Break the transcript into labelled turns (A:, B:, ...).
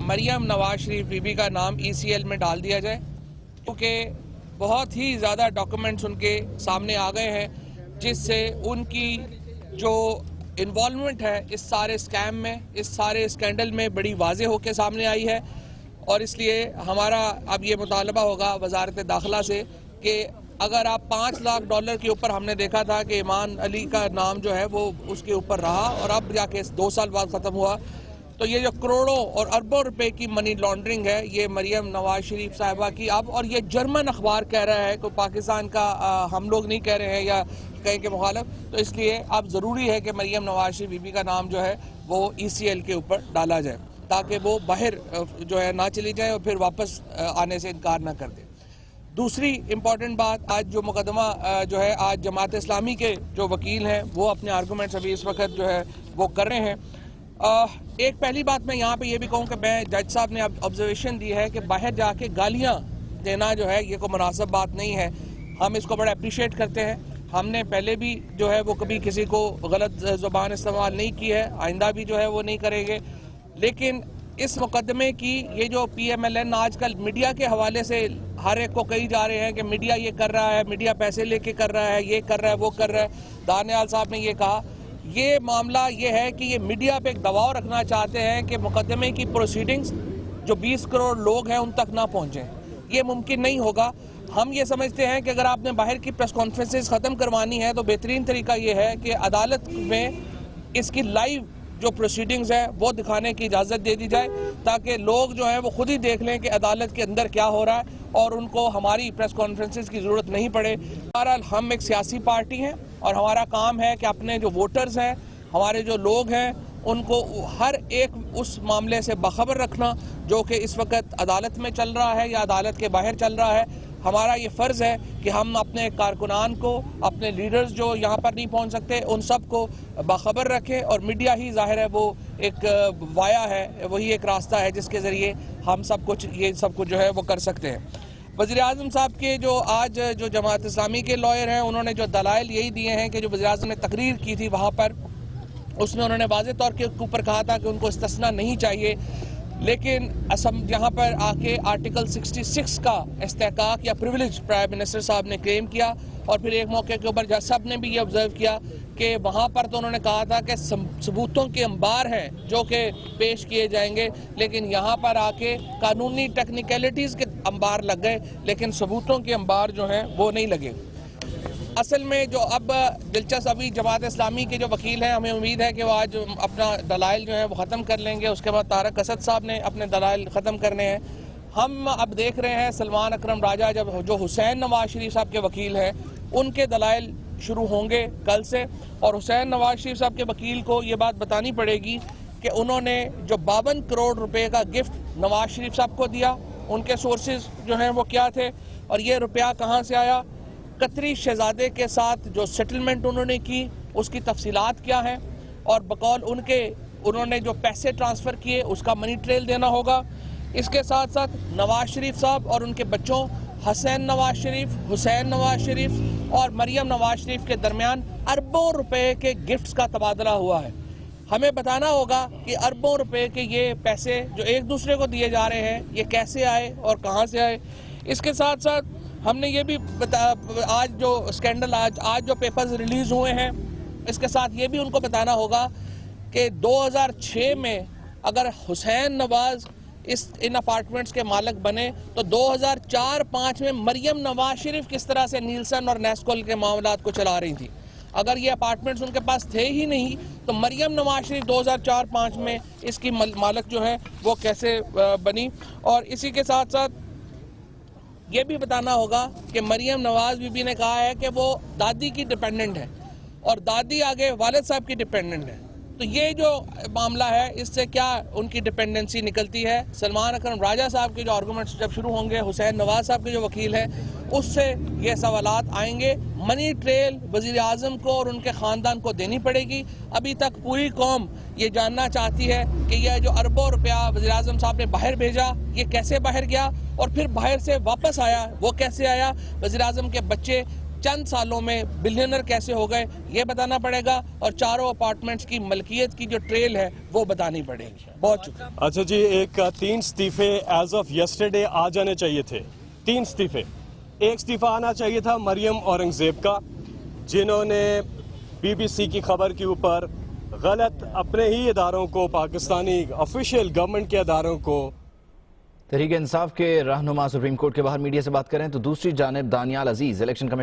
A: Maryam Nawaz Sharif be be کا نام ECL میں ڈال دیا جائے، کیونکہ بہت ہی زیادہ ڈاکومنٹس ان کے سامنے آ گئے ہیں جس سے ان کی جو انوالومنٹ ہے اس سارے اسکیم میں، اس سارے اسکینڈل میں بڑی واضح ہو کے سامنے آئی ہے۔ اور اس لیے ہمارا اب یہ مطالبہ ہوگا وزارت داخلہ سے کہ اگر آپ $5 لاکھ کے اوپر ہم نے دیکھا تھا کہ ایمان علی کا نام جو ہے وہ اس کے اوپر رہا اور اب جا کے 2 سال بعد ختم ہوا، تو یہ جو کروڑوں اور اربوں روپے کی منی لانڈرنگ ہے یہ مریم نواز شریف صاحبہ کی اب، اور یہ جرمن اخبار کہہ رہا ہے کہ پاکستان کا ہم لوگ نہیں کہہ رہے ہیں یا کہیں کہ مخالف، تو اس لیے اب ضروری ہے کہ مریم نواز شریف بی بی کا نام جو ہے وہ ECL کے اوپر ڈالا جائے تاکہ وہ باہر جو ہے نہ چلی جائے اور پھر واپس آنے سے انکار نہ کر دے۔ دوسری امپورٹنٹ بات، آج جو مقدمہ جو ہے آج جماعت اسلامی کے جو وکیل ہیں وہ اپنے آرگومنٹس ابھی اس وقت جو ہے وہ کر رہے ہیں۔ ایک پہلی بات میں یہاں پہ یہ بھی کہوں کہ میں جج صاحب نے آبزرویشن دی ہے کہ باہر جا کے گالیاں دینا جو ہے یہ کوئی مناسب بات نہیں ہے، ہم اس کو بڑا اپریشیٹ کرتے ہیں، ہم نے پہلے بھی جو ہے وہ کبھی کسی کو غلط زبان استعمال نہیں کی ہے، آئندہ بھی جو ہے وہ نہیں کریں گے، لیکن اس مقدمے کی یہ جو PMLN آج کل میڈیا کے حوالے سے ہر ایک کو کہی جا رہے ہیں کہ میڈیا یہ کر رہا ہے، میڈیا پیسے لے کے کر رہا ہے، یہ کر رہا ہے، وہ کر رہا ہے، دانیال صاحب نے یہ کہا، یہ معاملہ یہ ہے کہ یہ میڈیا پہ ایک دباؤ رکھنا چاہتے ہیں کہ مقدمے کی پروسیڈنگز جو 20 کروڑ لوگ ہیں ان تک نہ پہنچیں، یہ ممکن نہیں ہوگا۔ ہم یہ سمجھتے ہیں کہ اگر آپ نے باہر کی پریس کانفرنسز ختم کروانی ہے تو بہترین طریقہ یہ ہے کہ عدالت میں اس کی لائیو جو پروسیڈنگز ہیں وہ دکھانے کی اجازت دے دی جائے تاکہ لوگ جو ہیں وہ خود ہی دیکھ لیں کہ عدالت کے اندر کیا ہو رہا ہے اور ان کو ہماری پریس کانفرنسز کی ضرورت نہیں پڑے۔ بہرحال ہم ایک سیاسی پارٹی ہیں اور ہمارا کام ہے کہ اپنے جو ووٹرز ہیں، ہمارے جو لوگ ہیں، ان کو ہر ایک اس معاملے سے باخبر رکھنا جو کہ اس وقت عدالت میں چل رہا ہے یا عدالت کے باہر چل رہا ہے۔ ہمارا یہ فرض ہے کہ ہم اپنے کارکنان کو، اپنے لیڈرز جو یہاں پر نہیں پہنچ سکتے ان سب کو باخبر رکھیں، اور میڈیا ہی ظاہر ہے وہ ایک وایا ہے، وہی ایک راستہ ہے جس کے ذریعے ہم سب کچھ یہ سب کچھ جو ہے وہ کر سکتے ہیں۔ وزیر اعظم صاحب کے جو آج جو جماعت اسلامی کے لائر ہیں انہوں نے جو دلائل یہی دیے ہیں کہ جو وزیر اعظم نے تقریر کی تھی وہاں پر اس میں انہوں نے واضح طور کے اوپر کہا تھا کہ ان کو استثناء نہیں چاہیے، لیکن یہاں پر آ کے آرٹیکل 66 کا استحقاق یا پریویلیج پرائم منسٹر صاحب نے کلیم کیا، اور پھر ایک موقع کے اوپر جج صاحب نے بھی یہ آبزرو کیا کہ وہاں پر تو انہوں نے کہا تھا کہ ثبوتوں کے انبار ہیں جو کہ پیش کیے جائیں گے، لیکن یہاں پر آ کے قانونی ٹیکنیکلٹیز کے انبار لگ گئے لیکن ثبوتوں کے انبار جو ہیں وہ نہیں لگے۔ اصل میں جو اب دلچسپ ابھی جماعت اسلامی کے جو وکیل ہیں ہمیں امید ہے کہ وہ آج اپنا دلائل جو ہے وہ ختم کر لیں گے، اس کے بعد طارق اسد صاحب نے اپنے دلائل ختم کرنے ہیں۔ ہم اب دیکھ رہے ہیں سلمان اکرم راجہ جو حسین نواز شریف صاحب کے وکیل ہیں ان کے دلائل شروع ہوں گے کل سے، اور حسین نواز شریف صاحب کے وکیل کو یہ بات بتانی پڑے گی کہ انہوں نے جو 52 کروڑ روپے کا گفٹ نواز شریف صاحب کو دیا ان کے سورسز جو ہیں وہ کیا تھے، اور یہ روپیہ کہاں سے آیا، قطری شہزادے کے ساتھ جو سیٹلمنٹ انہوں نے کی اس کی تفصیلات کیا ہیں، اور بقول ان کے انہوں نے جو پیسے ٹرانسفر کیے اس کا منی ٹریل دینا ہوگا۔ اس کے ساتھ ساتھ نواز شریف صاحب اور ان کے بچوں حسین نواز شریف اور مریم نواز شریف کے درمیان اربوں روپے کے گفٹس کا تبادلہ ہوا ہے۔ ہمیں بتانا ہوگا کہ اربوں روپے کے یہ پیسے جو ایک دوسرے کو دیے جا رہے ہیں یہ کیسے آئے اور کہاں سے آئے۔ اس کے ساتھ ساتھ ہم نے یہ بھی آج جو اسکینڈل آج جو پیپرز ریلیز ہوئے ہیں اس کے ساتھ یہ بھی ان کو بتانا ہوگا کہ 2006 میں اگر حسین نواز ان اپارٹمنٹس کے مالک بنے تو 2004-05 میں مریم نواز شریف کس طرح سے نیلسن اور نیسکول کے معاملات کو چلا رہی تھی۔ اگر یہ اپارٹمنٹس ان کے پاس تھے ہی نہیں تو مریم نواز شریف 2004-05 میں اس کی مالک جو ہے وہ کیسے بنی۔ اور اسی کے ساتھ ساتھ یہ بھی بتانا ہوگا کہ مریم نواز بی بی نے کہا ہے کہ وہ دادی کی ڈیپینڈنٹ ہے اور دادی آگے والد صاحب کی ڈیپینڈنٹ ہے، تو یہ جو معاملہ ہے اس سے کیا ان کی ڈیپینڈنسی نکلتی ہے۔ سلمان اکرم راجہ صاحب کے جو آرگومنٹس جب شروع ہوں گے، حسین نواز صاحب کے جو وکیل ہیں اس سے یہ سوالات آئیں گے۔ منی ٹریل وزیر اعظم کو اور ان کے خاندان کو دینی پڑے گی۔ ابھی تک پوری قوم یہ جاننا چاہتی ہے کہ یہ جو اربوں روپیہ وزیر اعظم صاحب نے باہر بھیجا یہ کیسے باہر گیا، اور پھر باہر سے واپس آیا وہ کیسے آیا۔ وزیر اعظم کے بچے چند سالوں میں بلینئر کیسے ہو گئے یہ بتانا پڑے گا، اور چاروں اپارٹمنٹس کی ملکیت کی جو ٹریل ہے وہ بتانی پڑے گی. بہت شکریہ.
B: اچھا جی، ایک 3 استعفے ایز آف یسٹرڈے آ جانے چاہیے تھے. 3 استعفے. ایک استعفیٰ آنا چاہیے تھا مریم اورنگزیب کا، جنہوں نے بی بی سی کی خبر کے اوپر غلط اپنے ہی اداروں کو، پاکستانی آفیشیل گورنمنٹ کے اداروں کو.
C: تحریک انصاف کے رہنما سپریم کورٹ کے باہر میڈیا سے بات کریں تو دوسری جانب دانیال عزیز الیکشن کمیشن